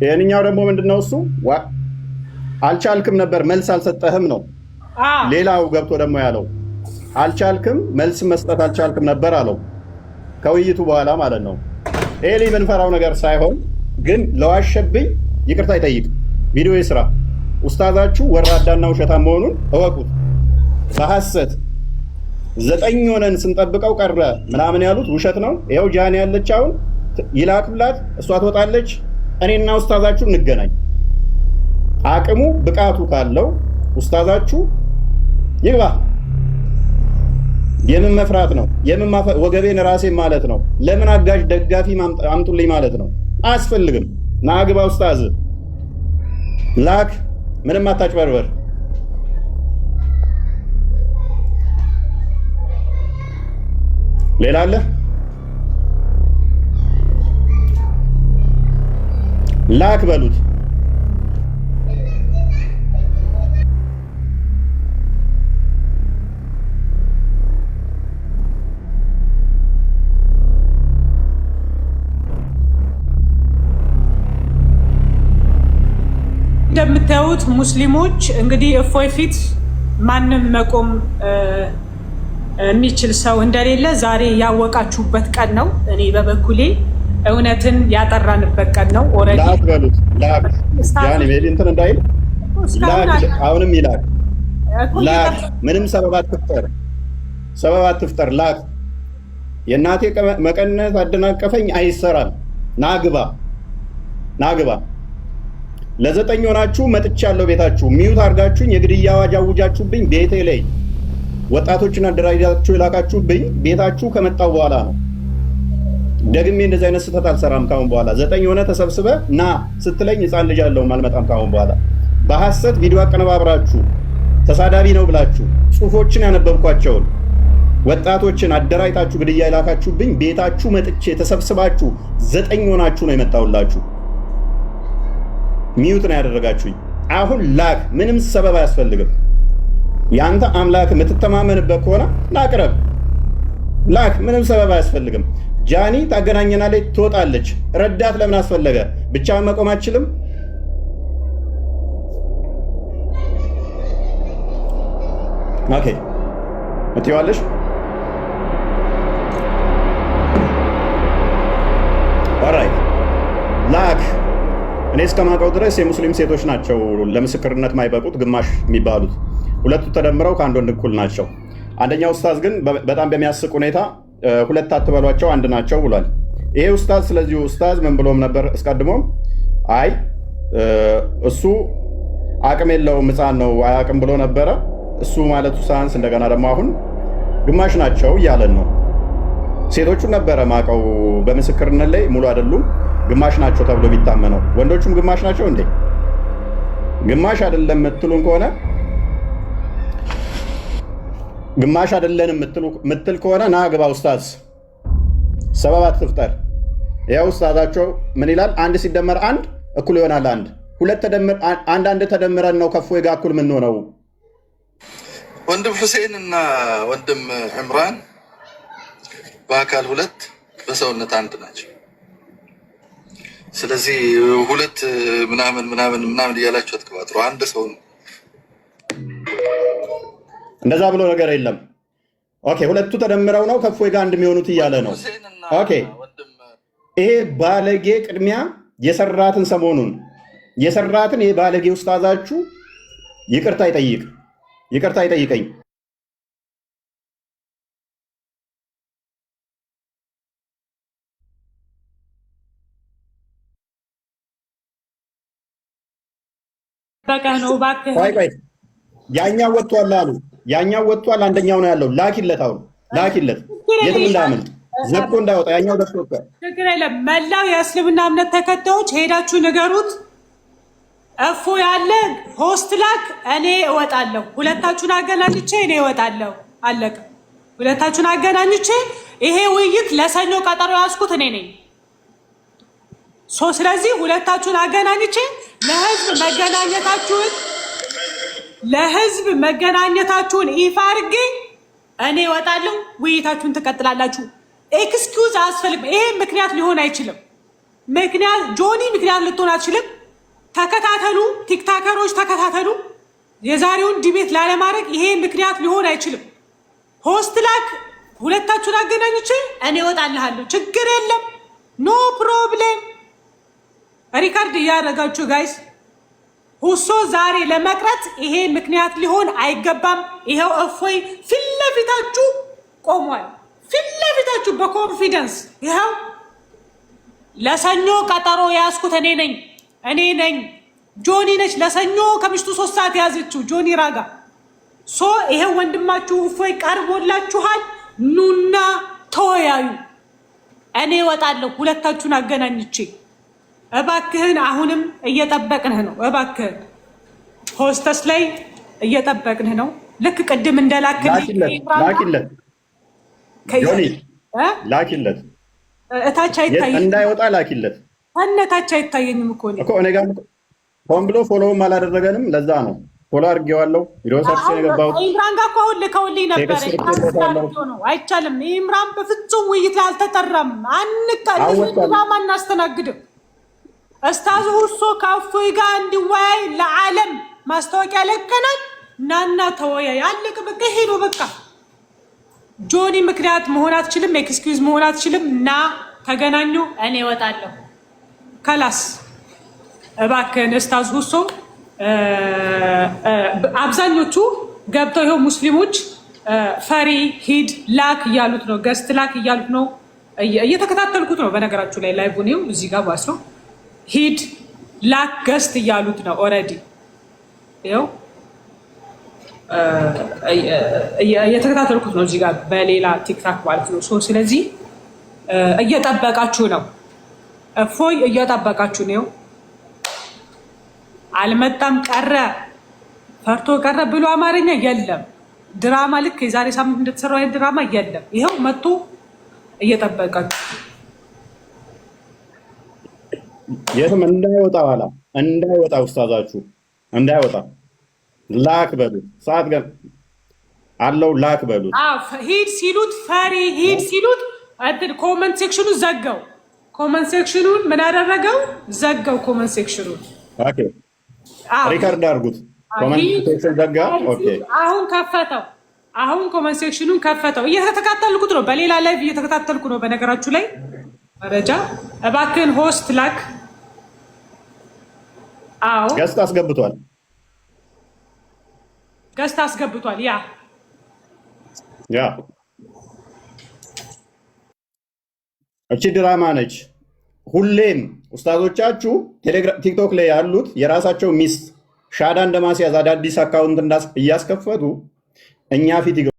ይሄንኛው ደግሞ ምንድነው እሱ አልቻልክም ነበር መልስ አልሰጠህም ነው። ሌላው ገብቶ ደግሞ ያለው አልቻልክም መልስ መስጠት አልቻልክም ነበር አለው ከውይይቱ በኋላ ማለት ነው። ኤሊ ምንፈራው ነገር ሳይሆን ግን ለዋሸብኝ ይቅርታ ይጠይቅ። ቪዲዮ ይስራ። ኡስታዛችሁ ወራዳና ውሸታም መሆኑን እወቁት። በሐሰት 9 ሆነን ስንጠብቀው ቀረ ምናምን ያሉት ውሸት ነው። ይኸው ጃኒ ያለች አሁን ይላክላት፣ እሷ ትወጣለች። እኔና ኡስታዛችሁ እንገናኝ። አቅሙ ብቃቱ ካለው ኡስታዛችሁ ይግባ። የምን መፍራት ነው? የምን ወገቤን ራሴ ማለት ነው። ለምን አጋዥ ደጋፊ አምጡልኝ ማለት ነው። አያስፈልግም። ናግባ ኡስታዝ ላክ። ምንም አታጭበርበር። ሌላ አለ? ላክ በሉት። እንደምታዩት ሙስሊሞች እንግዲህ እፎይ ፊት ማንም መቆም የሚችል ሰው እንደሌለ ዛሬ ያወቃችሁበት ቀን ነው። እኔ በበኩሌ እውነትን ያጠራንበት ቀን ነው። ኦሬዲ ላክ በሉት። ላክ ያኔ ሜዲ እንትን እንዳይል ላክ። አሁንም ይላክ። ላክ። ምንም ሰበብ አትፍጠር። ላክ። የእናቴ መቀነት አደናቀፈኝ አይሰራም። ናግባ ለ9 ሆናችሁ መጥቻለሁ ቤታችሁ። ሚዩት አድርጋችሁኝ የግድያ አዋጅ አውጃችሁብኝ ቤቴ ላይ ወጣቶችን አደራጃችሁ የላካችሁብኝ ቤታችሁ ከመጣው በኋላ ነው። ደግሜ እንደዚህ አይነት ስህተት አልሰራም ካሁን በኋላ። 9 ሆነ ተሰብስበ ና ስትለኝ ህፃን ልጅ አለውም አልመጣም ካሁን በኋላ። በሐሰት ቪዲዮ አቀነባብራችሁ ተሳዳቢ ነው ብላችሁ ጽሁፎችን ያነበብኳቸውን ወጣቶችን አደራጅታችሁ ግድያ የላካችሁብኝ ቤታችሁ መጥቼ ተሰብስባችሁ 9 ሆናችሁ ነው የመጣውላችሁ። ሚዩት ነው ያደረጋችሁኝ። አሁን ላክ። ምንም ሰበብ አያስፈልግም። ያንተ አምላክ የምትተማመንበት ከሆነ ላቅረብ። ላክ። ምንም ሰበብ አያስፈልግም። ጃኒ ታገናኘናለች፣ ትወጣለች። ረዳት ለምን አስፈለገ? ብቻውን መቆም አትችልም? ኦኬ እትይዋለሽ። ኦራይት ላክ። እኔ እስከማውቀው ድረስ የሙስሊም ሴቶች ናቸው ለምስክርነት ማይበቁት ግማሽ የሚባሉት። ሁለቱ ተደምረው ከአንድ ወንድ እኩል ናቸው። አንደኛው ኡስታዝ ግን በጣም በሚያስቅ ሁኔታ ሁለት አትበሏቸው አንድ ናቸው ብሏል። ይሄ ኡስታዝ ስለዚህ ኡስታዝ ምን ብሎም ነበር አስቀድሞም? አይ እሱ አቅም የለውም ሕፃን ነው አያቅም ብሎ ነበረ። እሱ ማለቱ ሳንስ እንደገና ደግሞ አሁን ግማሽ ናቸው እያለን ነው። ሴቶቹን ነበረ ማቀው በምስክርነት ላይ ሙሉ አይደሉም ግማሽ ናቸው ተብሎ ቢታመነው። ወንዶቹም ግማሽ ናቸው እንዴ? ግማሽ አይደለም የምትሉን ከሆነ ግማሽ አይደለን የምትል ከሆነ ና ግባ ኡስታዝ። ሰበብ አትፍጠር። ያው ኡስታዛቸው ምን ይላል? 1 ሲደመር 1 እኩል ይሆናል 1። 2 ተደምር አንድ ተደምረን ነው ከፎይ ጋር እኩል ምን ሆነው? ወንድም ሁሴን እና ወንድም ዕምራን በአካል 2 በሰውነት 1 ናቸው። ስለዚህ 2 ምናምን እያላችሁ አትቀባጥሩ። አንድ ሰው ነው። እንደዛ ብሎ ነገር የለም። ኦኬ 2ቱ ተደምረው ነው ከፎይ ጋር እንደሚሆኑት እያለ ነው። ኦኬ ይሄ ባለጌ ቅድሚያ የሰራትን ሰሞኑን የሰራትን ይሄ ባለጌ ኡስታዛችሁ ይቅርታ ይጠይቀኝ። በቃ ነው እባክህ። ቆይ ያኛው ወጥቷል አሉ። ያኛው ወጥቷል፣ አንደኛው ነው ያለው። ላኪለት፣ አሁን ላኪለት፣ የትም እንዳያመልጥ ዘግቶ እንዳይወጣ። ያኛው ደፍቶከ ችግር የለም። መላው የእስልምና እምነት ተከታዮች ሄዳችሁ ንገሩት። እፎ ያለ ሆስት ላክ፣ እኔ እወጣለሁ። ሁለታችሁን አገናኝቼ እኔ እወጣለሁ። አለቀ። ሁለታችሁን አገናኝቼ ይሄ ውይይት ለሰኞ ቀጠሮ ያዝኩት እኔ ነኝ። ስለዚህ ሁለታችሁን አገናኝቼ ለህዝብ መገናኘታችሁን ይፋ አድርጌ እኔ እወጣለሁ። ውይይታችሁን ትቀጥላላችሁ። ኤክስኪውዝ አያስፈልግም። ይሄ ምክንያት ሊሆን አይችልም። ምክንያት ጆኒ ምክንያት ልትሆን አትችልም። ተከታተሉ፣ ቲክታከሮች ተከታተሉ። የዛሬውን ዲቤት ላለማድረግ ይሄ ምክንያት ሊሆን አይችልም። ሆስት ላክ፣ ሁለታችሁን አገናኝቼ እኔ እወጣልሃለሁ። ችግር የለም፣ ኖ ፕሮብሌም። ሪካርድ እያደረጋችሁ ጋይስ። ሁሶ ዛሬ ለመቅረት ይሄ ምክንያት ሊሆን አይገባም። ይሄው እፎይ ፊት ለፊታችሁ ቆሟል። ፊት ለፊታችሁ በኮንፊደንስ ይኸው። ለሰኞ ቀጠሮ የያዝኩት እኔ ነኝ። ጆኒ ነች ለሰኞ ከምሽቱ 3 ሰዓት የያዘችው ጆኒ ራጋ። ሶ ይሄው ወንድማችሁ እፎይ ቀርቦላችኋል። ኑና ተወያዩ። እኔ እወጣለሁ ሁለታችሁን አገናኝቼ። እባክህን አሁንም እየጠበቅንህ ነው። እባክህን ሆስተስ ላይ እየጠበቅንህ ነው። ልክ ቅድም እንደላክልኝ ላኪለት ጆኒ ላኪለት፣ እታች አይታየኝም እንዳይወጣ ላኪለት። እነታች አይታየኝም እኮ እኔ ጋር ሆን ብሎ ፎሎውም አላደረገንም። ለዛ ነው ፎሎ አድርጌዋለሁ። ቪዲዮ ሰርች የገባሁት ኢምራን ጋር እኮ ልከውልኝ ነበረ። አይቻልም። ኢምራን በፍጹም ውይይት ላይ አልተጠራም። አንቃልም አናስተናግድም። እስታዝ ሁሶ ከእፎይ ጋር እንዲወያይ ለዓለም ማስታወቂያ ለቀናል። ናና ተወያይ። አለቀ በቃ። ይሄ ነው በቃ። ጆኒ ምክንያት መሆን አትችልም። ኤክስኪውዝ መሆን አትችልም። እና ተገናኙ። እኔ እወጣለሁ። ከላስ እባክህን እስታዝ ሁሶ አብዛኞቹ ገብተው ይኸው ሙስሊሞች ፈሪ ሂድ ላክ እያሉት ነው። ገስት ላክ እያሉት ነው። እየተከታተልኩት ነው በነገራችሁ ላይ ላይቭ ነው እዚህ ጋር ባስ ነው። ሂድ ላክ ገስት እያሉት ነው። ኦልሬዲ ይኸው እየተከታተልኩት ነው እዚህ ጋር በሌላ ቲክታክ ማለት ነው። ስለዚህ እየጠበቃችሁ ነው። እፎይ እየጠበቃችሁ ነው። አልመጣም ቀረ ፈርቶ ቀረ ብሎ አማርኛ የለም። ድራማ ልክ የዛሬ ሳምንት እንደተሰራው አይነት ድራማ የለም። ይኸው መጥቶ እየጠበቃችሁ የትም እንዳይወጣ ኋላ እንዳይወጣ ውስታዛችሁ እንዳይወጣ ላክ በሉት። ሰዓት ገን አለው ላክ በሉት። ሂድ ሲሉት ፈሪ ሂድ ሲሉት ኮመንት ሴክሽኑ ዘጋው። ኮመንት ሴክሽኑን ምን አደረገው? ዘጋው ኮመንት ሴክሽኑን። ኦኬ ሪካርድ አድርጉት። ኮመንት ሴክሽን ዘጋ። ኦኬ አሁን ከፈተው። አሁን ኮመንት ሴክሽኑን ከፈተው። እየተከታተልኩት ነው። በሌላ ላይቭ እየተከታተልኩ ነው። በነገራችሁ ላይ መረጃ እባክህን ሆስት ላክ። አዎ ገስት አስገብቷል። ገስት አስገብቷል። ያ እቺ ድራማ ነች። ሁሌም ኡስታዞቻችሁ ቲክቶክ ላይ ያሉት የራሳቸው ሚስት ሻዳ እንደማስያዝ አዳዲስ አካውንት እያስከፈቱ እኛ ፊት